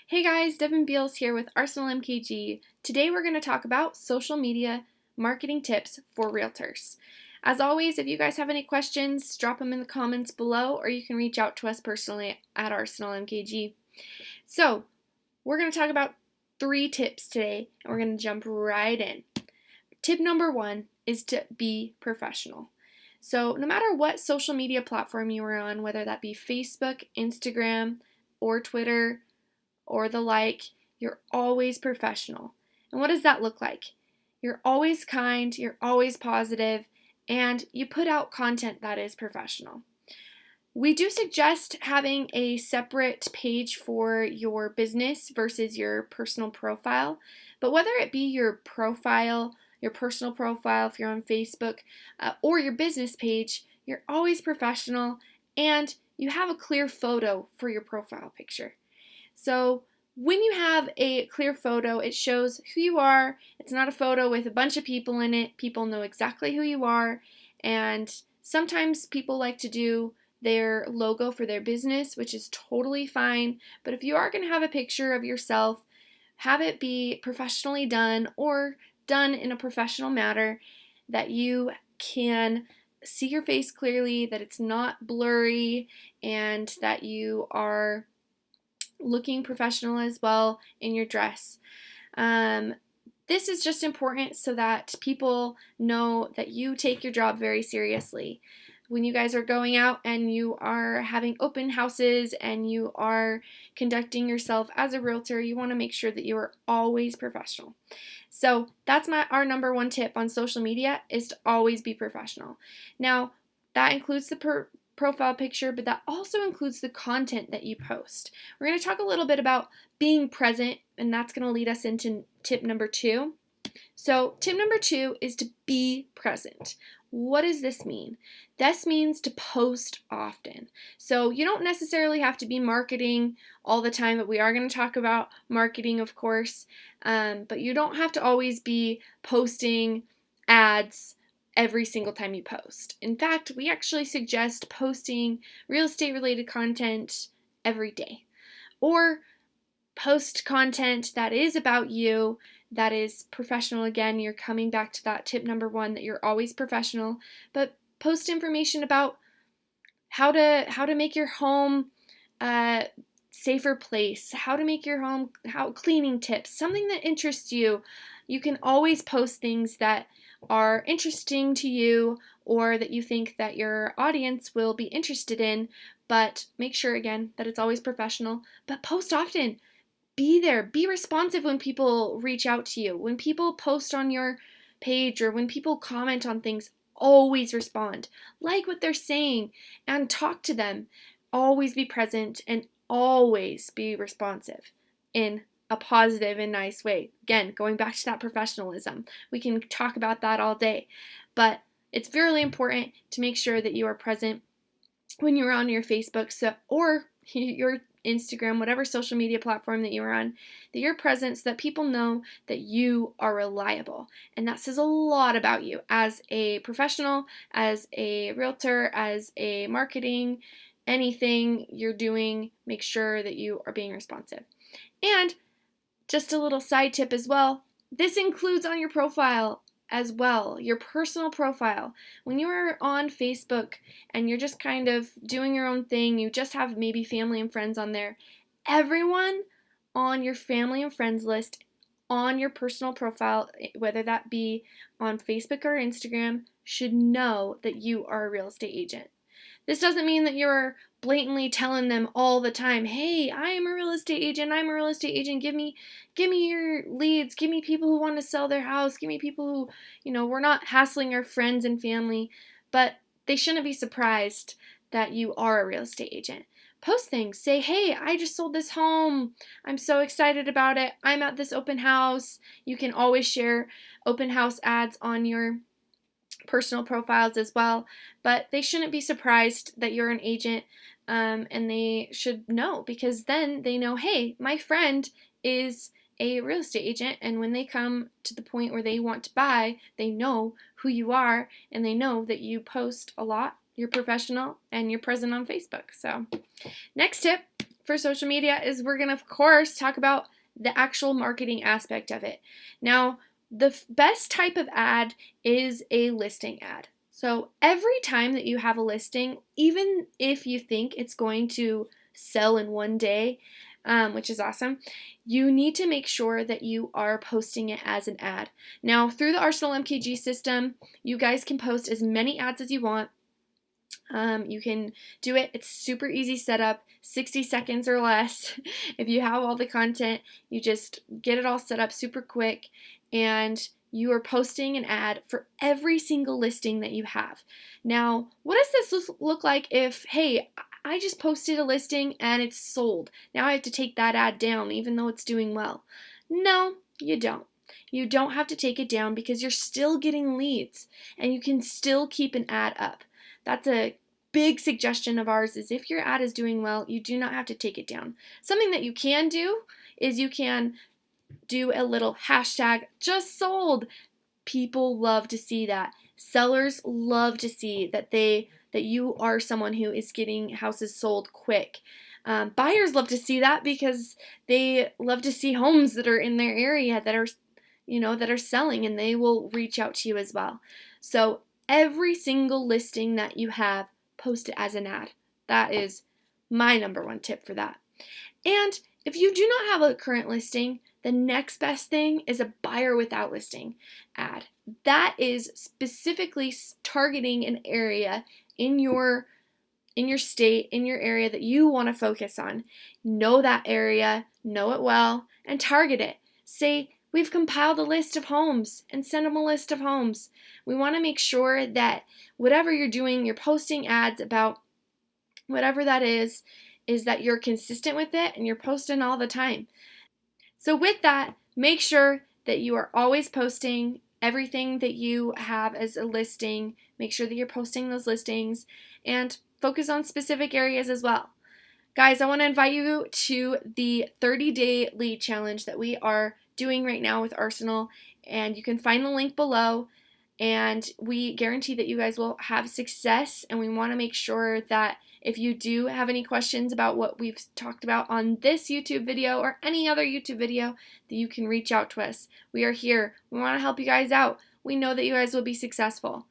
Hey guys, Devin Beals here with Arsenal MKG. Today we're going to talk about social media marketing tips for realtors. As always, if you guys have any questions, drop them in the comments below or you can reach out to us personally at Arsenal MKG. So, we're going to talk about 3 tips today and we're going to jump right in. Tip number 1 is to be professional. So, no matter what social media platform you are on, whether that be Facebook, Instagram, or Twitter, or the like, you're always professional. And what does that look like? You're always kind, you're always positive, and you put out content that is professional. We do suggest having a separate page for your business versus your personal profile, but whether it be your profile, your personal profile if you're on Facebook, or your business page, you're always professional and you have a clear photo for your profile picture. So when you have a clear photo, it shows who you are. It's not a photo with a bunch of people in it. People know exactly who you are. And sometimes people like to do their logo for their business, which is totally fine. But if you are going to have a picture of yourself, have it be professionally done or done in a professional manner that you can see your face clearly, that it's not blurry, and that you are looking professional as well in your dress. This is just important so that people know that you take your job very seriously. When you guys are going out and you are having open houses and you are conducting yourself as a realtor, you want to make sure that you are always professional. So that's our number 1 tip on social media is to always be professional. Now, that includes the profile picture, but that also includes the content that you post. We're going to talk a little bit about being present, and that's going to lead us into tip number 2. So tip number 2 is to be present. What does this mean? This means to post often. So you don't necessarily have to be marketing all the time, but we are going to talk about marketing, of course. But you don't have to always be posting ads every single time you post. In fact, we actually suggest posting real estate related content every day. Or post content that is about you, that is professional. Again, you're coming back to that tip number 1 that you're always professional, but post information about how to make your home a safer place, how to make your home, how cleaning tips, something that interests you. You can always post things that are interesting to you or that you think that your audience will be interested in, but make sure again that it's always professional, but post often. Be there, be responsive when people reach out to you. When people post on your page or when people comment on things, always respond. Like what they're saying and talk to them. Always be present and always be responsive in a positive and nice way. Again, going back to that professionalism. We can talk about that all day, but it's really important to make sure that you are present when you're on your Facebook or your Instagram, whatever social media platform that you're on, that you're present so that people know that you are reliable. And that says a lot about you as a professional, as a realtor, as a marketing, anything you're doing, make sure that you are being responsive. And just a little side tip as well, this includes on your profile as well, your personal profile. When you are on Facebook and you're just kind of doing your own thing, you just have maybe family and friends on there, everyone on your family and friends list on your personal profile, whether that be on Facebook or Instagram, should know that you are a real estate agent. This doesn't mean that you're blatantly telling them all the time, hey, I am a real estate agent, I'm a real estate agent, give me your leads, give me people who want to sell their house, give me people who, we're not hassling our friends and family, but they shouldn't be surprised that you are a real estate agent. Post things, say, hey, I just sold this home, I'm so excited about it, I'm at this open house. You can always share open house ads on your personal profiles as well, but they shouldn't be surprised that you're an agent, and they should know because then they know, hey, my friend is a real estate agent, and when they come to the point where they want to buy, they know who you are and they know that you post a lot, you're professional, and you're present on Facebook. So next tip for social media is we're going to, of course, talk about the actual marketing aspect of it. Now, the best type of ad is a listing ad. So every time that you have a listing, even if you think it's going to sell in one day, which is awesome, you need to make sure that you are posting it as an ad. Now, through the Arsenal MKG system, you guys can post as many ads as you want. You can do it. It's super easy setup, 60 seconds or less. If you have all the content, you just get it all set up super quick, and you are posting an ad for every single listing that you have. Now, what does this look like if, hey, I just posted a listing and it's sold. Now I have to take that ad down even though it's doing well. No, you don't. You don't have to take it down because you're still getting leads and you can still keep an ad up. That's a big suggestion of ours, is if your ad is doing well, you do not have to take it down. Something that you can do is you can do a little hashtag just sold. People love to see that. Sellers love to see that you are someone who is getting houses sold quick. Buyers love to see that because they love to see homes that are in their area that are selling, and they will reach out to you as well. So every single listing that you have, post it as an ad. That is my number one tip for that. And if you do not have a current listing, the next best thing is a buyer without listing ad. That is specifically targeting an area in your state, in your area that you want to focus on. Know that area, know it well, and target it. Say, we've compiled a list of homes, and send them a list of homes. We want to make sure that whatever you're doing, you're posting ads about whatever that is that you're consistent with it and you're posting all the time. So with that, make sure that you are always posting everything that you have as a listing. Make sure that you're posting those listings and focus on specific areas as well. Guys, I want to invite you to the 30-day lead challenge that we are doing right now with Arsenal, and you can find the link below, and we guarantee that you guys will have success, and we want to make sure that if you do have any questions about what we've talked about on this YouTube video or any other YouTube video, that you can reach out to us. We are here. We want to help you guys out. We know that you guys will be successful.